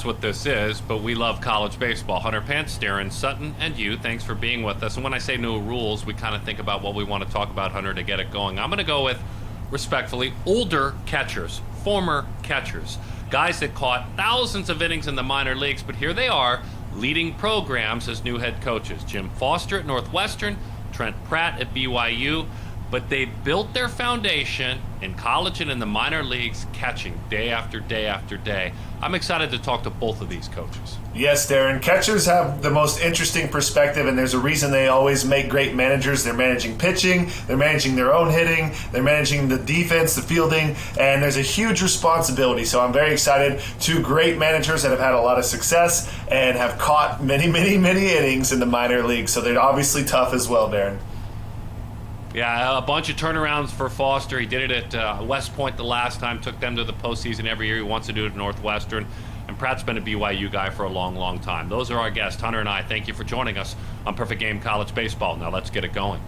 that's what this is, but we love college baseball. Hunter Pence, Daron, Sutton, and you, thanks for being with us. And when I say no rules, we kind of think about what we want to talk about, Hunter, to get it going. I'm going to go with, respectfully, older catchers, former catchers, guys that caught thousands of innings in the minor leagues, but here they are leading programs as new head coaches. Jim Foster at Northwestern, Trent Pratt at BYU, but they built their foundation in college and in the minor leagues, catching day after day after day. I'm excited to talk to both of these coaches. Yes, Daron. Catchers have the most interesting perspective, and there's a reason they always make great managers. They're managing pitching, they're managing their own hitting, they're managing the defense, the fielding, and there's a huge responsibility. So I'm very excited. Two great managers that have had a lot of success and have caught many, many, many innings in the minor leagues. So they're obviously tough as well, Daron. Yeah, a bunch of turnarounds for Foster. He did it at West Point the last time, took them to the postseason every year. He wants to do it at Northwestern. And Pratt's been a BYU guy for a long, long time. Those are our guests, Hunter and I. Thank you for joining us on Perfect Game College Baseball. Now let's get it going.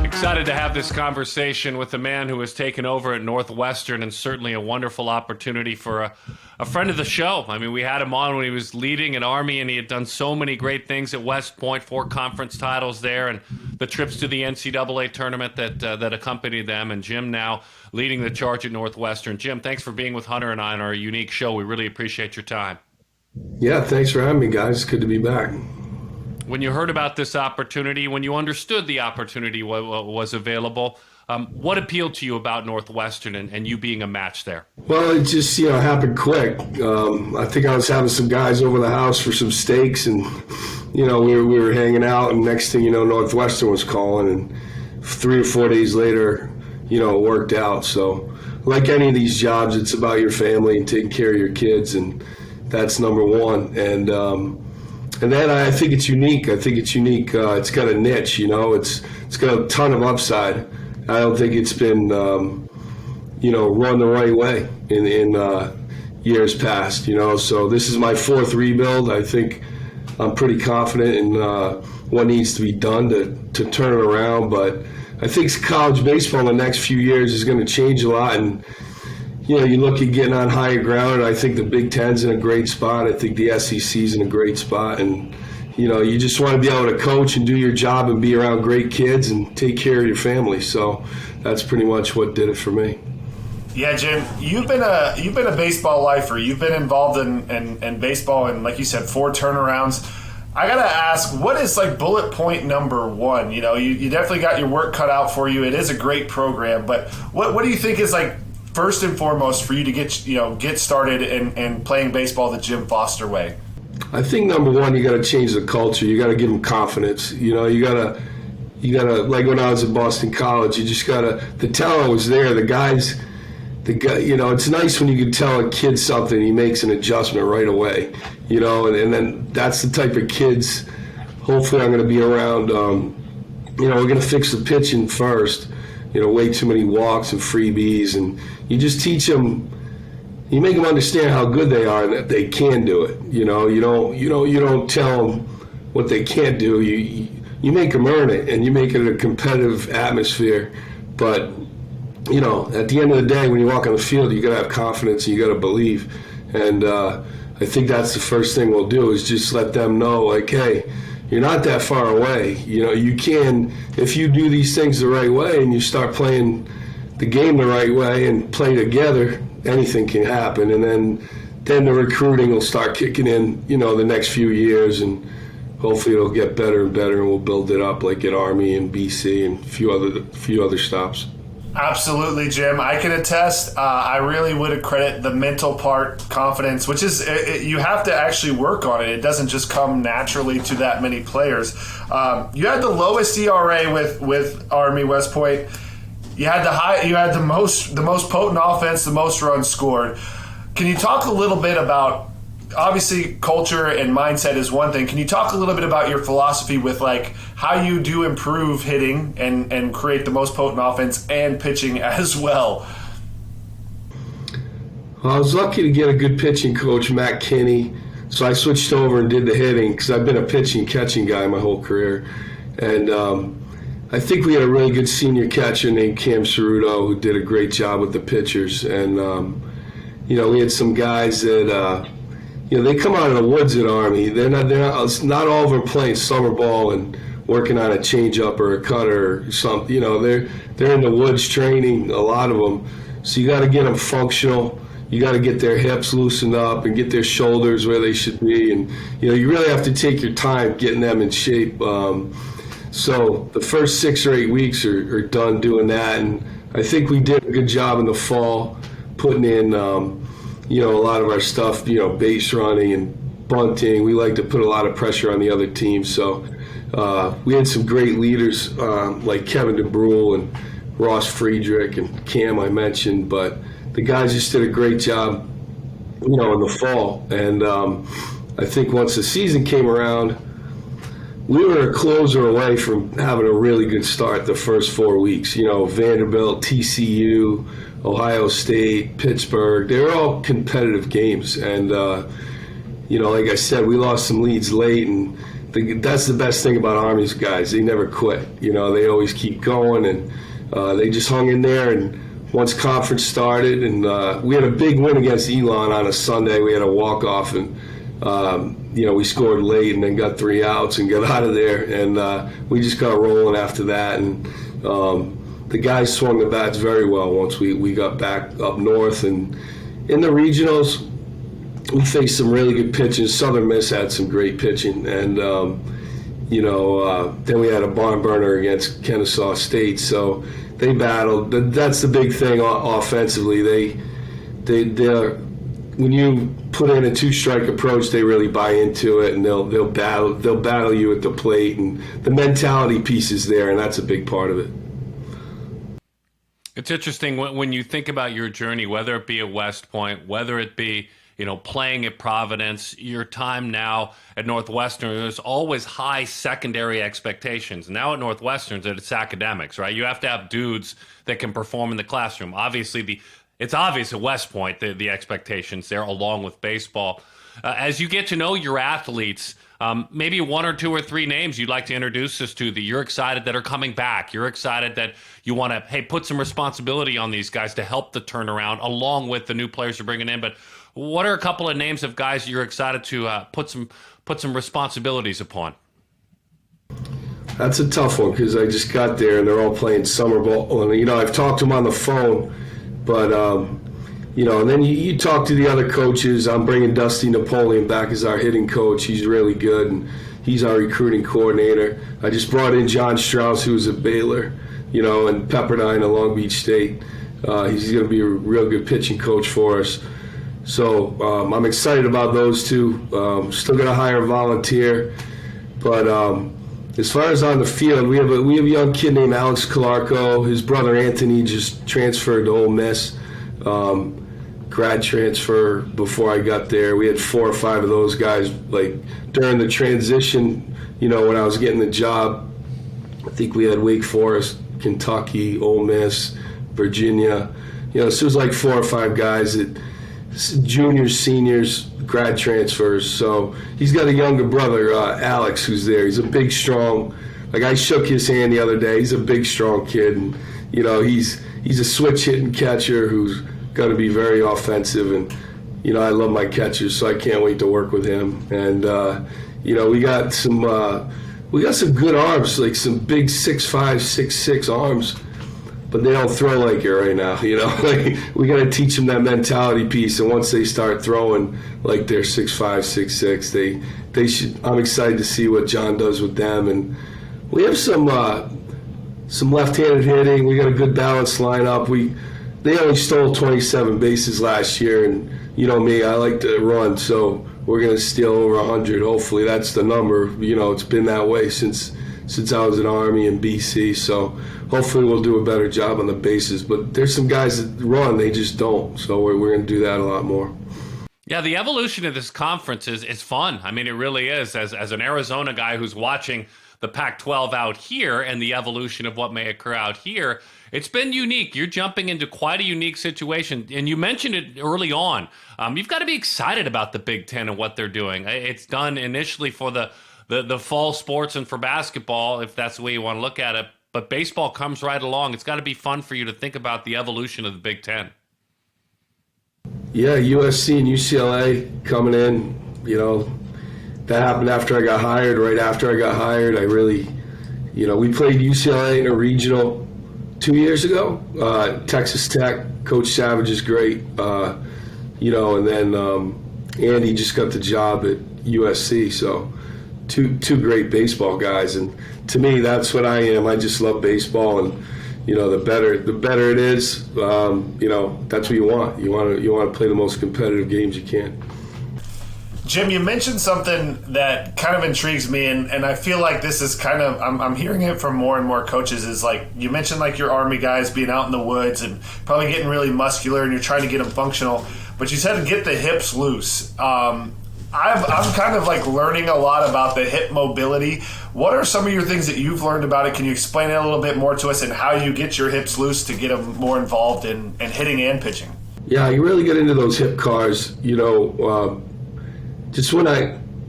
Excited to have this conversation with a man who has taken over at Northwestern, and certainly a wonderful opportunity for a friend of the show. I mean, we had him on when he was leading at Army, and he had done so many great things at West Point, 4 conference titles there, and the trips to the NCAA tournament that accompanied them. And Jim now leading the charge at Northwestern. Jim, thanks for being with Hunter and I on our unique show. We really appreciate your time. Yeah, thanks for having me, guys. It's good to be back. When you heard about this opportunity, when you understood the opportunity was available, what appealed to you about Northwestern and you being a match there? Well, it just, happened quick. I think I was having some guys over the house for some steaks, and, we were hanging out, and next thing you know, Northwestern was calling, and 3 or 4 days later, it worked out. So like any of these jobs, it's about your family and taking care of your kids, and that's number one. And then I think it's unique. It's got a niche, It's got a ton of upside. I don't think it's been, run the right way in years past, So this is my 4th rebuild. I think I'm pretty confident in what needs to be done to turn it around. But I think college baseball in the next few years is going to change a lot. And you look at getting on higher ground. I think the Big Ten's in a great spot. I think the SEC's in a great spot. And, you just want to be able to coach and do your job and be around great kids and take care of your family. So that's pretty much what did it for me. Yeah, Jim, you've been a baseball lifer. You've been involved in baseball and, like you said, 4 turnarounds. I got to ask, what is bullet point number 1? You definitely got your work cut out for you. It is a great program. But what do you think is first and foremost for you to get started in playing baseball the Jim Foster way? I think number 1, you got to change the culture. You got to give them confidence. You got to like when I was at Boston College, you just got to, the talent was there. The guy, it's nice when you can tell a kid something, he makes an adjustment right away, and then that's the type of kids hopefully I'm going to be around. We're going to fix the pitching first. Way too many walks and freebies, and you just teach them. You make them understand how good they are and that they can do it. You don't tell them what they can't do. You make them earn it, and you make it a competitive atmosphere. But at the end of the day, when you walk on the field, you got to have confidence and you got to believe. And I think that's the first thing we'll do is just let them know, hey, you're not that far away. You can, if you do these things the right way and you start playing the game the right way and play together, anything can happen. And then the recruiting will start kicking in, the next few years, and hopefully it'll get better and better, and we'll build it up like at Army and BC and a few other stops. Absolutely, Jim. I can attest. I really would accredit the mental part, confidence, which is you have to actually work on it. It doesn't just come naturally to that many players. You had the lowest ERA with Army West Point. You had the most potent offense, the most runs scored. Can you talk a little bit about, obviously culture and mindset is one thing. Can you talk a little bit about your philosophy with how you do improve hitting and create the most potent offense and pitching as well? Well, I was lucky to get a good pitching coach, Matt Kinney. So I switched over and did the hitting because I've been a pitching catching guy my whole career. And I think we had a really good senior catcher named Cam Ceruto who did a great job with the pitchers. And, we had some guys that, they come out of the woods at Army. Not all of them playing summer ball and working on a changeup or a cutter or something. They're in the woods training, a lot of them. So you got to get them functional. You got to get their hips loosened up and get their shoulders where they should be. And, you really have to take your time getting them in shape. So the first 6 or 8 weeks are done doing that. And I think we did a good job in the fall putting in, a lot of our stuff, base running and bunting. We like to put a lot of pressure on the other team. So we had some great leaders like Kevin DeBrule and Ross Friedrich and Cam I mentioned, but the guys just did a great job, in the fall. And I think once the season came around, we were a closer away from having a really good start the first 4 weeks. Vanderbilt, TCU, Ohio State, Pittsburgh, they were all competitive games. And, like I said, we lost some leads late, and that's the best thing about Army's guys. They never quit. They always keep going, and they just hung in there. And once conference started, and we had a big win against Elon on a Sunday. We had a walk-off, and, we scored late and then got 3 outs and got out of there. And we just got rolling after that. And the guys swung the bats very well once we got back up north. And in the regionals, we faced some really good pitching. Southern Miss had some great pitching. And, then we had a barn burner against Kennesaw State. So they battled. That's the big thing offensively. They're when you put in a 2-strike approach, they really buy into it, and they'll battle you at the plate, and the mentality piece is there, and that's a big part of it. It's interesting when you think about your journey, whether it be at West Point, whether it be playing at Providence, your time now at Northwestern, there's always high secondary expectations. Now at Northwestern, it's academics, right? You have to have dudes that can perform in the classroom. Obviously, it's obvious at West Point, the expectations there, along with baseball. As you get to know your athletes, maybe 1 or 2 or 3 names you'd like to introduce us to that you're excited that are coming back. You're excited that you want to, put some responsibility on these guys to help the turnaround, along with the new players you're bringing in. But what are a couple of names of guys you're excited to put some responsibilities upon? That's a tough one because I just got there and they're all playing summer ball. And, I've talked to them on the phone, but, and then you talk to the other coaches. I'm bringing Dusty Napoleon back as our hitting coach. He's really good, and he's our recruiting coordinator. I just brought in John Strauss, who was at Baylor, and Pepperdine at Long Beach State. He's going to be a real good pitching coach for us. So I'm excited about those two. Still going to hire a volunteer. But as far as on the field, we have a young kid named Alex Calarco. His brother Anthony just transferred to Ole Miss. Grad transfer before I got there. We had 4 or 5 of those guys during the transition, when I was getting the job. I think we had Wake Forest, Kentucky, Ole Miss, Virginia. So it was 4 or 5 guys that juniors, seniors, grad transfers. So he's got a younger brother, Alex, who's there. He's a big, strong, I shook his hand the other day. He's a big, strong kid. And, he's a switch hitting catcher who's going to be very offensive. And, I love my catchers, so I can't wait to work with him. And, we got some good arms, some big 6'5", 6'6" arms. But they don't throw like it right now, we got to teach them that mentality piece. And once they start throwing like they're 6'5", 6'6", they should. I'm excited to see what John does with them. And we have some left-handed hitting. We got a good balanced lineup. They only stole 27 bases last year, and me, I like to run, so we're going to steal over 100. Hopefully, that's the number. It's been that way since I was in Army and BC, so hopefully we'll do a better job on the bases. But there's some guys that run, they just don't. So we're going to do that a lot more. Yeah, the evolution of this conference is fun. I mean, it really is. As an Arizona guy who's watching the Pac-12 out here and the evolution of what may occur out here, it's been unique. You're jumping into quite a unique situation. And you mentioned it early on. You've got to be excited about the Big Ten and what they're doing. It's done initially for the fall sports and for basketball, if that's the way you want to look at it. but baseball comes right along. It's got to be fun for you to think about the evolution of the Big Ten. Yeah, USC and UCLA coming in, that happened after I got hired. Right after I got hired, I really, we played UCLA in a regional 2 years ago. Texas Tech, Coach Savage is great, and then Andy just got the job at USC. So two great baseball guys, and to me, that's what I am. I just love baseball, and the better it is, that's what you want. You want to play the most competitive games you can. Jim, you mentioned something that kind of intrigues me, and I feel like this is kind of, I'm hearing it from more and more coaches, is like, you mentioned like your Army guys being out in the woods and probably getting really muscular and you're trying to get them functional, but you said get the hips loose. I'm kind of like learning a lot about the hip mobility. What are some of your things that you've learned about it? Can you explain it a little bit more to us and how you get your hips loose to get them more involved in hitting and pitching? Yeah, you really get into those hip cars, just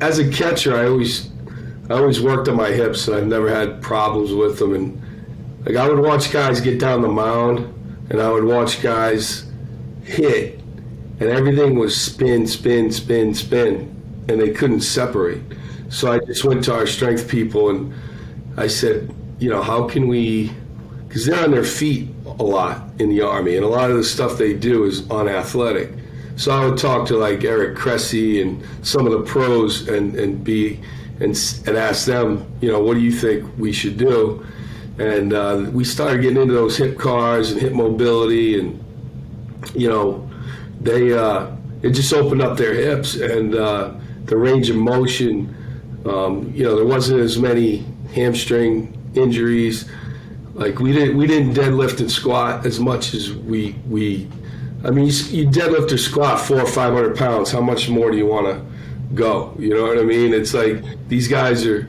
as a catcher, I always worked on my hips, and I've never had problems with them. And like I would watch guys get down the mound, and I would watch guys hit, and everything was spin, spin, spin, spin, and they couldn't separate. So I just went to our strength people, and I said, how can we? Because they're on their feet a lot in the Army, and a lot of the stuff they do is unathletic. So I would talk to like Eric Cressy and some of the pros and ask them, what do you think we should do? And we started getting into those hip cars and hip mobility, and it just opened up their hips and the range of motion. There wasn't as many hamstring injuries. Like we didn't deadlift and squat as much as you deadlift or squat 400 or 500 pounds. How much more do you want to go? You know what I mean? It's like these guys they're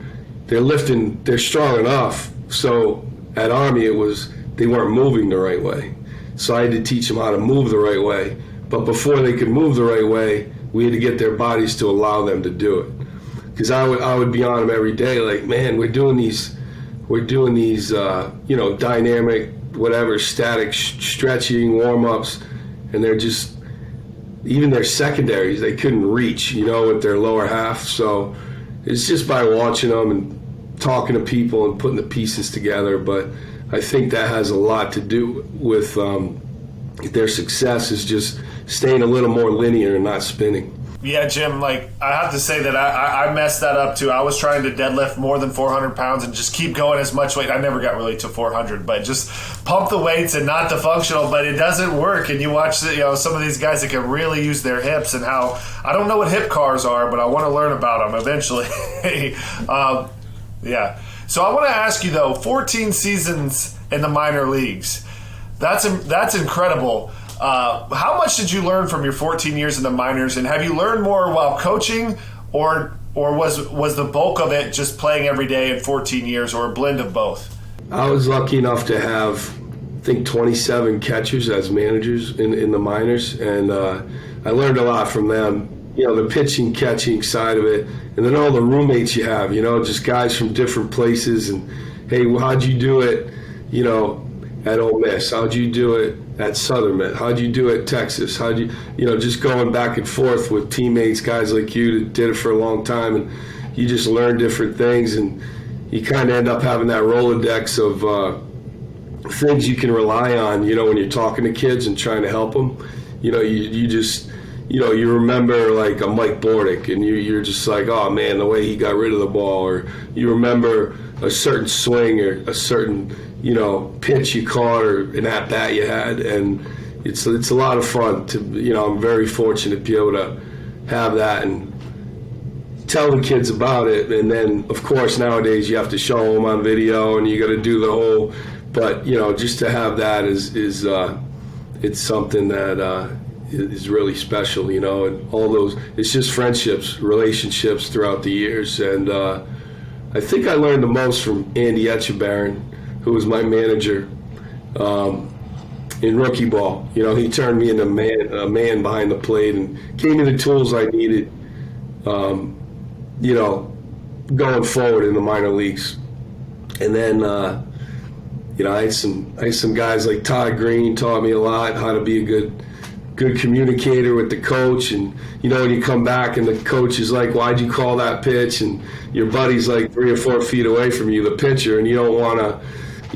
lifting, they're strong enough. So at Army, they weren't moving the right way. So I had to teach them how to move the right way. But before they could move the right way, we had to get their bodies to allow them to do it. Because I would be on them every day, like, man, we're doing these, dynamic, whatever, static stretching warm-ups. And they're just, even their secondaries, they couldn't reach, with their lower half. So it's just by watching them and talking to people and putting the pieces together. But I think that has a lot to do with their success, is just staying a little more linear and not spinning. Yeah, Jim, I have to say that I messed that up too. I was trying to deadlift more than 400 pounds and just keep going as much weight. I never got really to 400, but just pump the weights and not the functional, but it doesn't work. And you watch some of these guys that can really use their hips, and how, I don't know what hip cars are, but I want to learn about them eventually. Yeah. So I want to ask you though, 14 seasons in the minor leagues. That's incredible. How much did you learn from your 14 years in the minors, and have you learned more while coaching, or was the bulk of it just playing every day in 14 years, or a blend of both? I was lucky enough to have, I think, 27 catchers as managers in the minors, and I learned a lot from them. The pitching, catching side of it, and then all the roommates you have, just guys from different places, and hey, how'd you do it, at Ole Miss? How'd you do it at Southern Miss? How'd you do it at Texas? How'd you, just going back and forth with teammates, guys like you that did it for a long time, and you just learn different things, and you kind of end up having that Rolodex of things you can rely on, when you're talking to kids and trying to help them. You just, you remember like a Mike Bordick, and you're just like, oh man, the way he got rid of the ball, or you remember a certain swing or a certain pitch you caught or an at-bat you had, and it's a lot of fun to, I'm very fortunate to be able to have that and tell the kids about it. And then, of course, nowadays you have to show them on video, and you got to do the whole, but, just to have that is it's something that is really special, and all those, it's just friendships, relationships throughout the years. And I think I learned the most from Andy Etchebarren, who was my manager in rookie ball. He turned me into a man behind the plate and gave me the tools I needed, going forward in the minor leagues. And then, I had some guys like Todd Green taught me a lot how to be a good communicator with the coach. And when you come back and the coach is like, why'd you call that pitch? And your buddy's like 3 or 4 feet away from you, the pitcher, and you don't want to,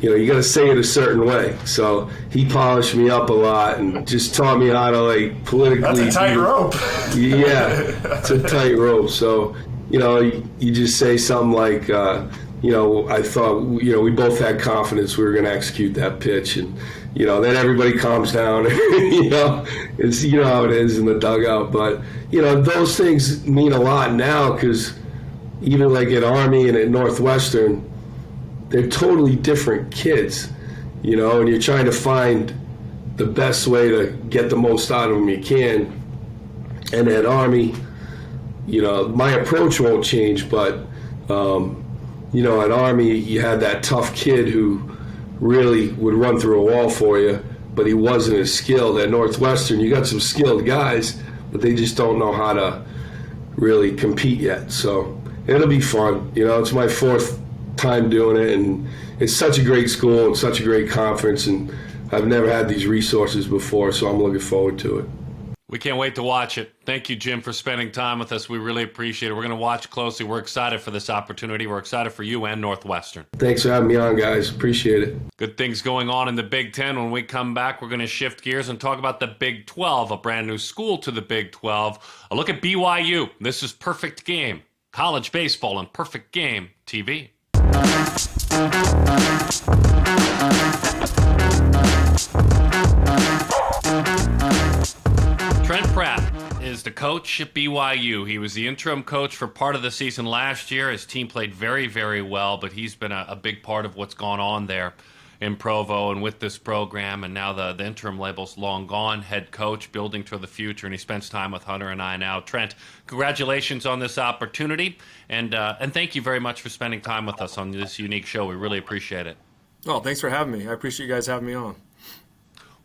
you got to say it a certain way. So he polished me up a lot and just taught me how to like politically. That's a tight rope. Yeah, it's a tight rope. So you just say something like, I thought, we both had confidence we were going to execute that pitch, and then everybody calms down. It's how it is in the dugout. But those things mean a lot now, because even like at Army and at Northwestern, they're totally different kids, and you're trying to find the best way to get the most out of them you can. And at Army, my approach won't change, but at Army, you had that tough kid who really would run through a wall for you, but he wasn't as skilled. At Northwestern, you got some skilled guys, but they just don't know how to really compete yet. So it'll be fun. It's my 4th time doing it, and it's such a great school and such a great conference, and I've never had these resources before, so I'm looking forward to it. We can't wait to watch it. Thank you, Jim, for spending time with us. We really appreciate it. We're going to watch closely. We're excited for this opportunity. We're excited for you and Northwestern. Thanks for having me on, guys. Appreciate it. Good things going on in the Big Ten. When we come back, we're going to shift gears and talk about the Big 12, a brand new school to the Big 12. A look at BYU. This is Perfect Game. College baseball and Perfect Game TV. Trent Pratt is the coach at BYU. He was the interim coach for part of the season last year. His team played very, very well, but he's been a big part of what's gone on there in Provo and with this program. And now the interim label's long gone. Head coach, building for the future, and he spends time with Hunter and I now. Trent, congratulations on this opportunity, and thank you very much for spending time with us on this unique show. We really appreciate it. Oh, thanks for having me. I appreciate you guys having me on.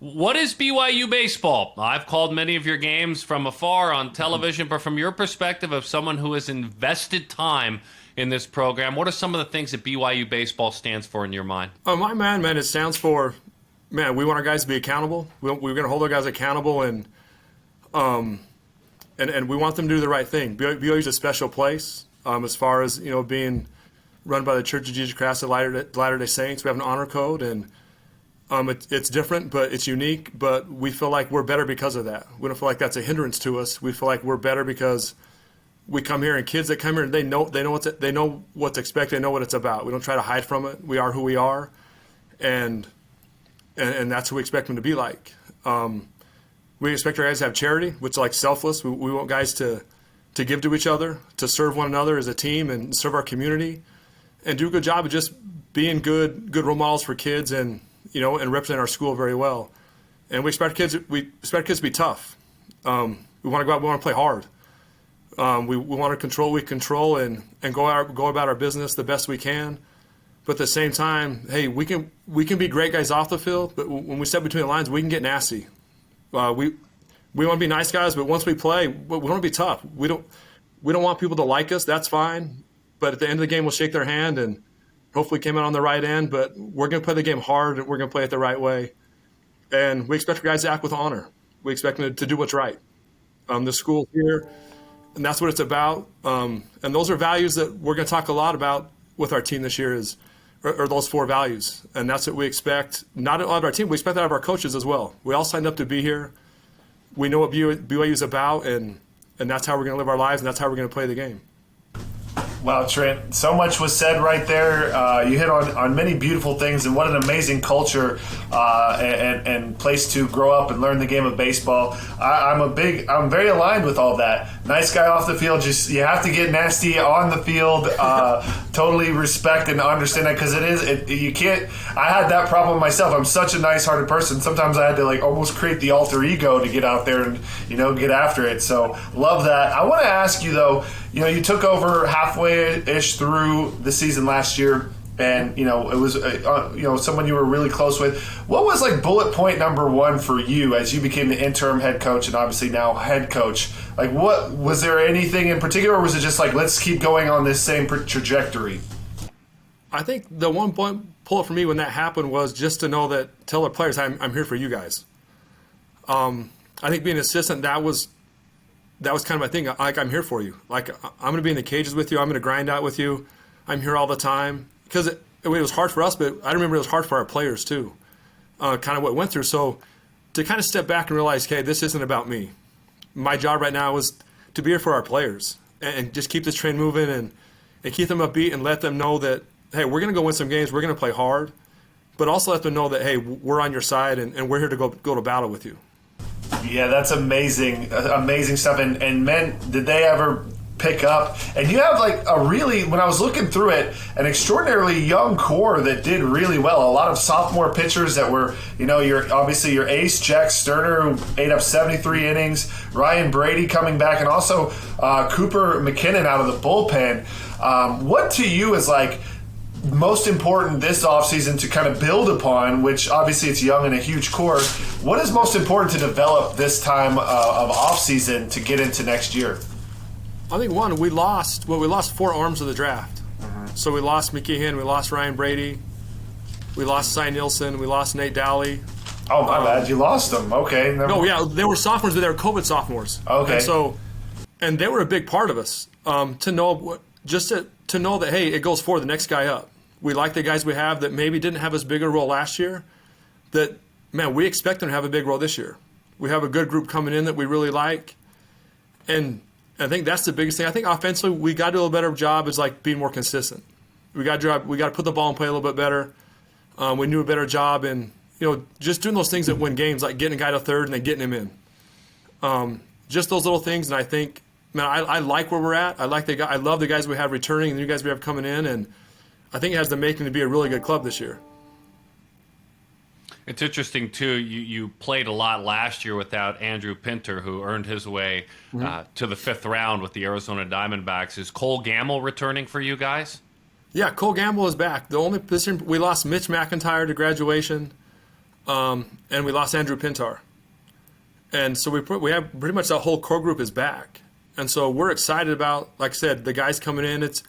What is BYU baseball? I've called many of your games from afar on television, but from your perspective of someone who has invested time in this program, what are some of the things that BYU baseball stands for in your mind? My man, it stands for, we want our guys to be accountable. We're going to hold our guys accountable, and we want them to do the right thing. BYU is a special place as far as being run by the Church of Jesus Christ of Latter-day Saints. We have an honor code, and it's different, but it's unique. But we feel like we're better because of that. We don't feel like that's a hindrance to us. We feel like we're better because we come here, and kids that come here, they know what's expected. They know what it's about. We don't try to hide from it. We are who we are, and that's who we expect them to be like. We expect our guys to have charity, which is like selfless. We want guys to give to each other, to serve one another as a team, and serve our community, and do a good job of just being good role models for kids, and and represent our school very well. And we expect kids to be tough. We want to go out. We want to play hard. We want to control what we control, and go about our business the best we can. But at the same time, hey, we can be great guys off the field, but when we step between the lines, we can get nasty. We want to be nice guys, but once we play, we want to be tough. We don't want people to like us. That's fine. But at the end of the game, we'll shake their hand and hopefully came out on the right end. But we're going to play the game hard, and we're going to play it the right way. And we expect our guys to act with honor. We expect them to do what's right. The school here, and that's what it's about. And those are values that we're going to talk a lot about with our team this year are those 4 values. And that's what we expect, not out of our team, we expect that out of our coaches as well. We all signed up to be here. We know what BYU is about, and that's how we're going to live our lives, and that's how we're going to play the game. Wow, Trent, so much was said right there. You hit on many beautiful things, and what an amazing culture and place to grow up and learn the game of baseball. I'm very aligned with all that. Nice guy off the field, just you have to get nasty on the field. Totally respect and understand that, because you can't. I had that problem myself. I'm such a nice-hearted person. Sometimes I had to almost create the alter ego to get out there and get after it. So love that. I want to ask you though. You took over halfway-ish through the season last year, and it was someone you were really close with. What was bullet point number 1 for you as you became the interim head coach and obviously now head coach? What was there anything in particular, or was it just let's keep going on this same trajectory? I think the one point pull for me when that happened was just to know that, tell the players, I'm here for you guys. I think being an assistant, that was kind of my thing. Like, I'm here for you. Like, I'm going to be in the cages with you. I'm going to grind out with you. I'm here all the time. Because it was hard for us, but I remember it was hard for our players too, kind of what went through. So to kind of step back and realize, okay, this isn't about me. My job right now is to be here for our players and just keep this train moving and keep them upbeat and let them know that, hey, we're going to go win some games. We're going to play hard, but also let them know that, hey, we're on your side and we're here to go to battle with you. Yeah, that's amazing, amazing stuff. And men, did they ever pick up? And you have like a really, when I was looking through it, an extraordinarily young core that did really well. A lot of sophomore pitchers that were, your ace, Jack Sterner, who ate up 73 innings, Ryan Brady coming back, and also Cooper McKinnon out of the bullpen. What to you is like most important this offseason to kind of build upon, which obviously it's young and a huge core? What is most important to develop this time of offseason to get into next year? I think we lost 4 arms of the draft. So we lost McKeon, we lost Ryan Brady, we lost Cy Nielsen, we lost Nate Dowley. Oh, my bad. You lost them. Okay. No, yeah, they were sophomores, but they were COVID sophomores. Okay. And they were a big part of us to know that, hey, it goes for the next guy up. We like the guys we have that maybe didn't have as big a role last year, that, man, we expect them to have a big role this year. We have a good group coming in that we really like. And I think that's the biggest thing. I think offensively, we got to do a little better job is like being more consistent. We got to put the ball in play a little bit better. We do a better job in, just doing those things that win games, like getting a guy to third and then getting him in. Just those little things, and I think, man, I like where we're at. I love the guys we have returning and the new guys we have coming in, and I think it has the making to be a really good club this year. It's interesting, too, you played a lot last year without Andrew Pinter, who earned his way to the 5th round with the Arizona Diamondbacks. Is Cole Gamble returning for you guys? Yeah, Cole Gamble is back. The only position, we lost Mitch McIntyre to graduation, and we lost Andrew Pintar. And so we have pretty much that whole core group is back. And so we're excited about, like I said, the guys coming in. It's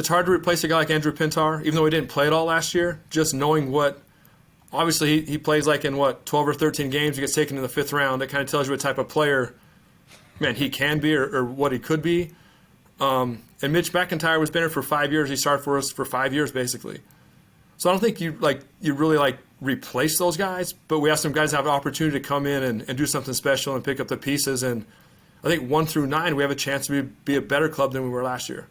hard to replace a guy like Andrew Pintar, even though he didn't play at all last year, just knowing what. Obviously, he plays like in, 12 or 13 games. He gets taken in the 5th round. That kind of tells you what type of player, man, he can be or what he could be. And Mitch McIntyre was been here for 5 years. He started for us for 5 years, basically. So I don't think you really replace those guys, but we have some guys that have an opportunity to come in and do something special and pick up the pieces. And I think 1 through 9, we have a chance to be a better club than we were last year.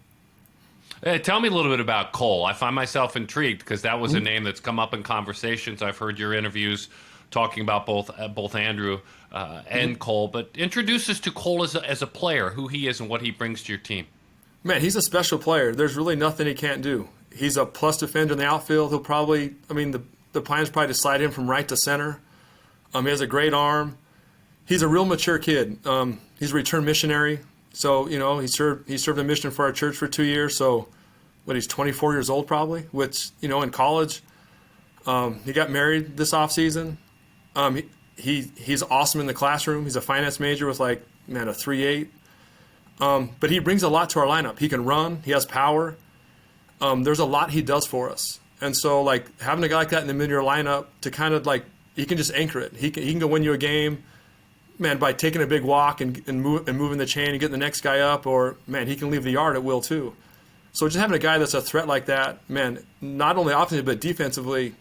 Tell me a little bit about Cole. I find myself intrigued because that was a name that's come up in conversations. I've heard your interviews talking about both Andrew and Cole. But introduce us to Cole as a player, who he is and what he brings to your team. Man, he's a special player. There's really nothing he can't do. He's a plus defender in the outfield. He'll probably, the plan is probably to slide him from right to center. He has a great arm. He's a real mature kid. He's a return missionary. So, he served a mission for our church for 2 years. So, he's 24 years old probably, which, in college. He got married this offseason. He's awesome in the classroom. He's a finance major with a 3.8. But he brings a lot to our lineup. He can run. He has power. There's a lot he does for us. And so, having a guy like that in the middle of your lineup to kind of, he can just anchor it. He can go win you a game. Man, by taking a big walk and moving the chain and getting the next guy up, or, man, he can leave the yard at will too. So just having a guy that's a threat like that, man, not only offensively but defensively,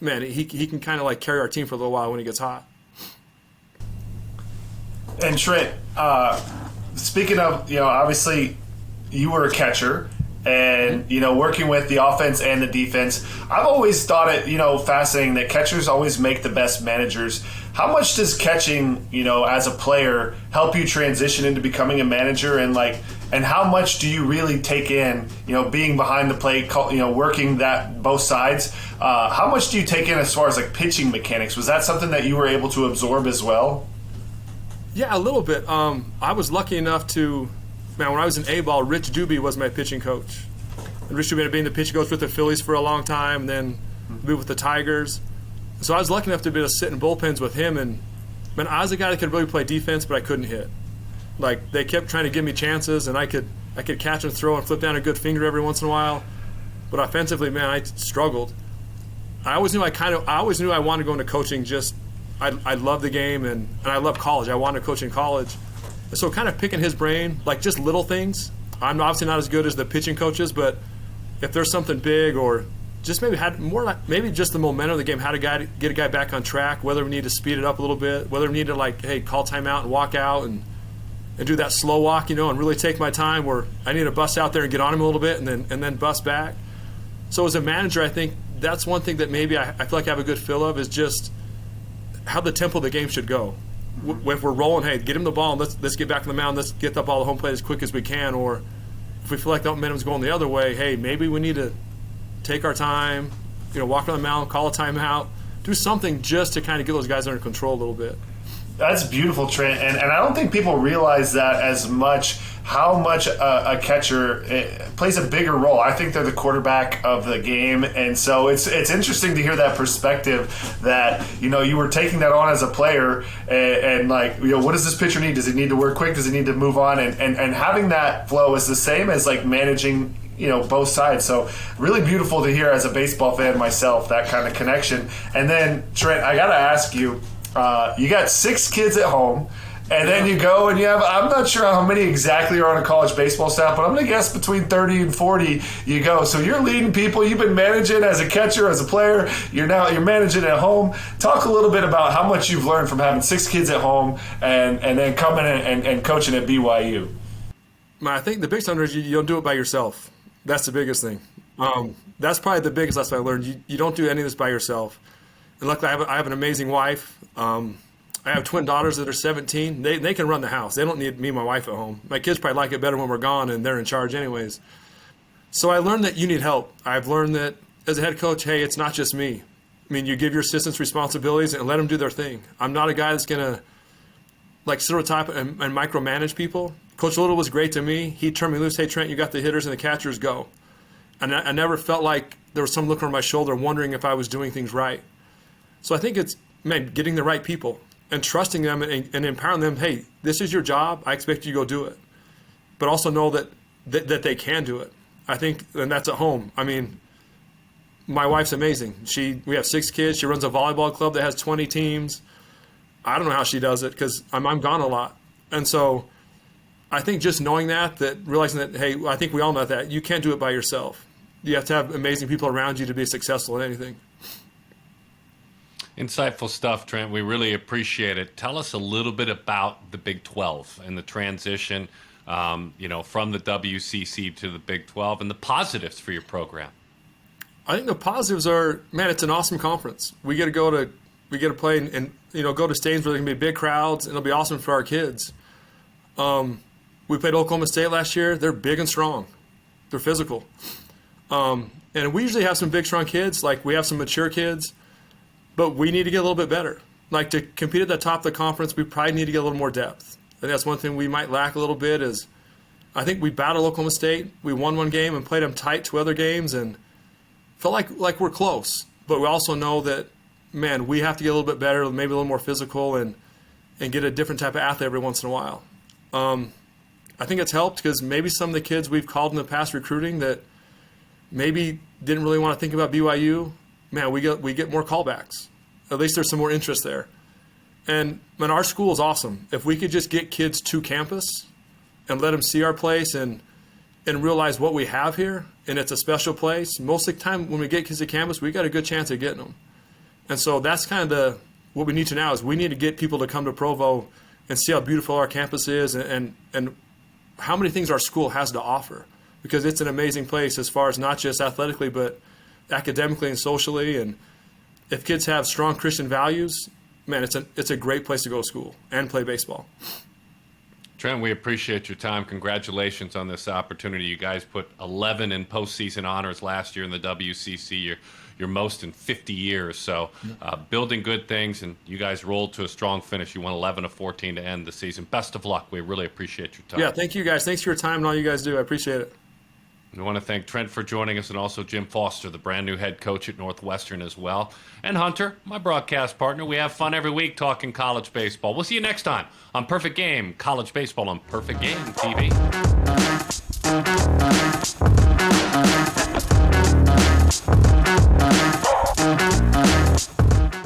man, he can kind of carry our team for a little while when he gets hot. And Trent, speaking of, obviously you were a catcher and, working with the offense and the defense, I've always thought it, fascinating that catchers always make the best managers. How much does catching, as a player help you transition into becoming a manager, and how much do you really take in, being behind the plate, working that both sides? How much do you take in as far as pitching mechanics? Was that something that you were able to absorb as well? Yeah, a little bit. I was lucky enough to, when I was in A-ball, Rich Doobie was my pitching coach. And Rich Doobie had been the pitching coach with the Phillies for a long time, then moved with the Tigers. So I was lucky enough to be able to sit in bullpens with him, and man, I was a guy that could really play defense, but I couldn't hit. They kept trying to give me chances, and I could catch and throw and flip down a good finger every once in a while. But offensively, man, I struggled. I always knew I wanted to go into coaching. Just I love the game and I love college. I wanted to coach in college. And so kind of picking his brain, like just little things. I'm obviously not as good as the pitching coaches, but if there's something big or just maybe just the momentum of the game, how to get a guy back on track, whether we need to speed it up a little bit, whether we need to call timeout and walk out and do that slow walk, and really take my time where I need to bust out there and get on him a little bit and then bust back. So as a manager, I think that's one thing that maybe I feel like I have a good feel of is just how the tempo of the game should go. If we're rolling, hey, get him the ball and let's get back on the mound, let's get the ball to home plate as quick as we can. Or if we feel like the momentum's going the other way, hey, maybe we need to take our time, walk on the mound, call a timeout, do something just to kind of get those guys under control a little bit. That's beautiful, Trent, and I don't think people realize that as much, how much a catcher plays a bigger role. I think they're the quarterback of the game, and so it's interesting to hear that perspective that, you were taking that on as a player, and what does this pitcher need? Does he need to work quick? Does he need to move on? And having that flow is the same as managing both sides. So really beautiful to hear as a baseball fan myself, that kind of connection. And then, Trent, I got to ask you, you got 6 kids at home, and then you go and you have, I'm not sure how many exactly are on a college baseball staff, but I'm going to guess between 30 and 40 you go. So you're leading people. You've been managing as a catcher, as a player. You're managing at home. Talk a little bit about how much you've learned from having 6 kids at home and then coming and coaching at BYU. I think the biggest under is you don't do it by yourself. That's the biggest thing. That's probably the biggest lesson I learned. You don't do any of this by yourself. And luckily, I have an amazing wife. I have twin daughters that are 17. They can run the house. They don't need me and my wife at home. My kids probably like it better when we're gone, and they're in charge anyways. So I learned that you need help. I've learned that as a head coach, hey, it's not just me. I mean, you give your assistants responsibilities and let them do their thing. I'm not a guy that's going to sit on top and micromanage people. Coach Little was great to me. He turned me loose. Hey, Trent, you got the hitters and the catchers, go. And I never felt like there was some look on my shoulder wondering if I was doing things right. So I think it's, getting the right people and trusting them and empowering them. Hey, this is your job. I expect you to go do it. But also know that they can do it. I think, and that's at home. I mean, my wife's amazing. We have 6 kids. She runs a volleyball club that has 20 teams. I don't know how she does it because I'm gone a lot. And so I think just knowing that realizing that, hey, I think we all know that you can't do it by yourself. You have to have amazing people around you to be successful in anything. Insightful stuff, Trent. We really appreciate it. Tell us a little bit about the Big 12 and the transition, from the WCC to the Big 12 and the positives for your program. I think the positives are, it's an awesome conference. We get to play and go to stadiums where there can be big crowds, and it'll be awesome for our kids. We played Oklahoma State last year. They're big and strong. They're physical. And we usually have some big, strong kids. We have some mature kids. But we need to get a little bit better. To compete at the top of the conference, we probably need to get a little more depth. And that's one thing we might lack a little bit is I think we battled Oklahoma State. We won one game and played them tight 2 other games and felt like we're close. But we also know that, we have to get a little bit better, maybe a little more physical and get a different type of athlete every once in a while. I think it's helped because maybe some of the kids we've called in the past recruiting that maybe didn't really want to think about BYU, we get more callbacks. At least there's some more interest there. And our school is awesome. If we could just get kids to campus and let them see our place and realize what we have here, and it's a special place, most of the time when we get kids to campus, we got a good chance of getting them. And so that's kind of what we need to now is we need to get people to come to Provo and see how beautiful our campus is and how many things our school has to offer. Because it's an amazing place as far as not just athletically, but academically and socially. And if kids have strong Christian values, it's a great place to go to school and play baseball. Trent, we appreciate your time. Congratulations on this opportunity. You guys put 11 in postseason honors last year in the WCC, your most in 50 years. So building good things, and you guys rolled to a strong finish. You won 11 of 14 to end the season. Best of luck. We really appreciate your time. Yeah, thank you guys. Thanks for your time and all you guys do. I appreciate it. We want to thank Trent for joining us and also Jim Foster, the brand new head coach at Northwestern as well. And Hunter, my broadcast partner. We have fun every week talking college baseball. We'll see you next time on Perfect Game, college baseball on Perfect Game TV.